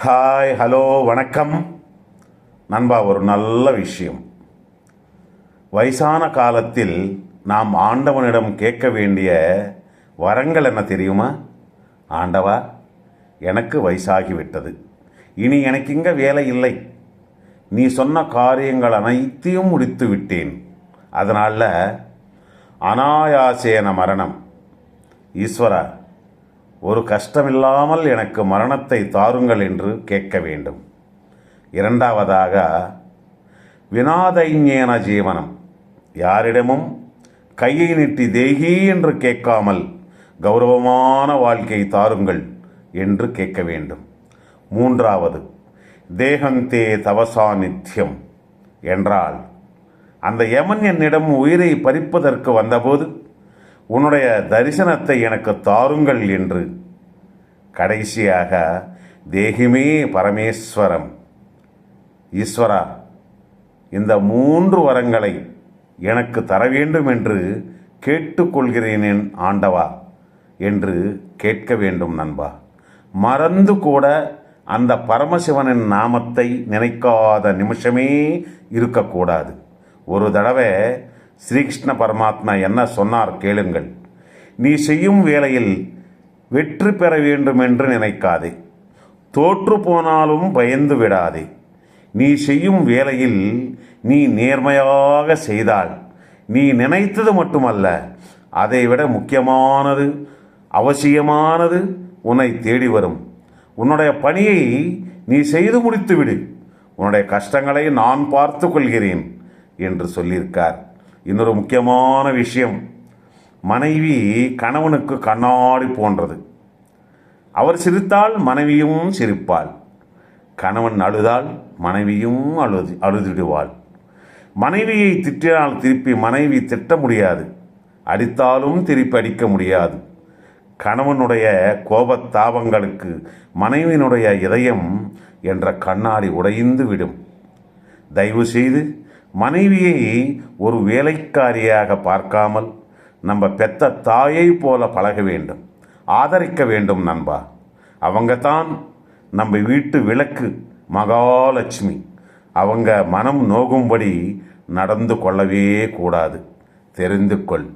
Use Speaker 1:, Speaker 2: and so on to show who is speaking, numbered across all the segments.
Speaker 1: Hi, hello, வணக்கம் நண்பா. ஒரு நல்ல விஷயம். வயசான காலத்தில் நாம் ஆண்டவனிடம் கேட்க வேண்டிய வரங்கள் என்ன தெரியுமா? ஆண்டவா, எனக்கு வயசாகிவிட்டது, இனி எனக்கு இங்கே வேலை இல்லை. நீ சொன்ன காரியங்கள் அனைத்தையும் முடித்து விட்டேன். அதனால் அனாயாசேன மரணம். ஈஸ்வரா, ஒரு கஷ்டமில்லாமல் எனக்கு மரணத்தை தாருங்கள் என்று கேட்க வேண்டும். இரண்டாவதாக, வினாதைஞேன ஜீவனம். யாரிடமும் கையை நீட்டி தேகி என்று கேட்காமல் கௌரவமான வாழ்க்கை தாருங்கள் என்று கேட்க வேண்டும். மூன்றாவது, தேகந்தே தவசா நித்தியம் என்றால், அந்த யமன் என்னிடம் உயிரை பறிப்பதற்கு வந்தபோது உன்னுடைய தரிசனத்தை எனக்கு தாருங்கள் என்று. கடைசியாக, தேகிமே பரமேஸ்வரம். ஈஸ்வரா, இந்த 3 வரங்களை எனக்கு தர வேண்டும் என்று கேட்டுக்கொள்கிறேன் ஆண்டவா என்று கேட்க வேண்டும் நண்பா. மறந்து கூட அந்த பரமசிவனின் நாமத்தை நினைக்காத நிமிஷமே இருக்கக்கூடாது. ஒரு தடவை ஸ்ரீகிருஷ்ண பரமாத்மா என்ன சொன்னார் கேளுங்கள். நீ செய்யும் வேலையில் வெற்றி பெற வேண்டும் என்று நினைக்காதே, தோற்று போனாலும் பயந்து விடாதே. நீ செய்யும் வேலையில் நீ நேர்மையாக செய்தால் நீ நினைத்தது மட்டுமல்ல, அதைவிட முக்கியமானது, அவசியமானது உன்னை தேடி வரும். உன்னுடைய பணியை நீ செய்து முடித்துவிடு. உன்னுடைய கஷ்டங்களை நான் பார்த்து கொள்கிறேன் என்று சொல்லியிருக்கார். இன்னொரு முக்கியமான விஷயம், மனைவி கணவனுக்கு கண்ணாடி போன்றது. அவர் சிரித்தால் மனைவியும் சிரிப்பாள். கணவன் அழுதால் மனைவியும் அழுதிடுவாள். மனைவியை திட்டினால் திருப்பி மனைவி திட்ட முடியாது, அடித்தாலும் திருப்பி அடிக்க முடியாது. கணவனுடைய கோபத்தாபங்களுக்கு மனைவியினுடைய இதயம் என்ற கண்ணாடி உடைந்து விடும். தயவு செய்து மனைவியை ஒரு வேலைக்காரியாக பார்க்காமல் நம்ம பெத்த தாயை போல பழக வேண்டும், ஆதரிக்க வேண்டும் நண்பா. அவங்க தான் நம்ம வீட்டு விளக்கு, மகாலட்சுமி. அவங்க மனம் நோகும்படி நடந்து கொள்ளவே கூடாது. தெரிந்து கொள்.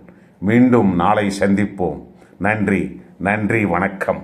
Speaker 1: மீண்டும் நாளை சந்திப்போம். நன்றி, நன்றி, வணக்கம்.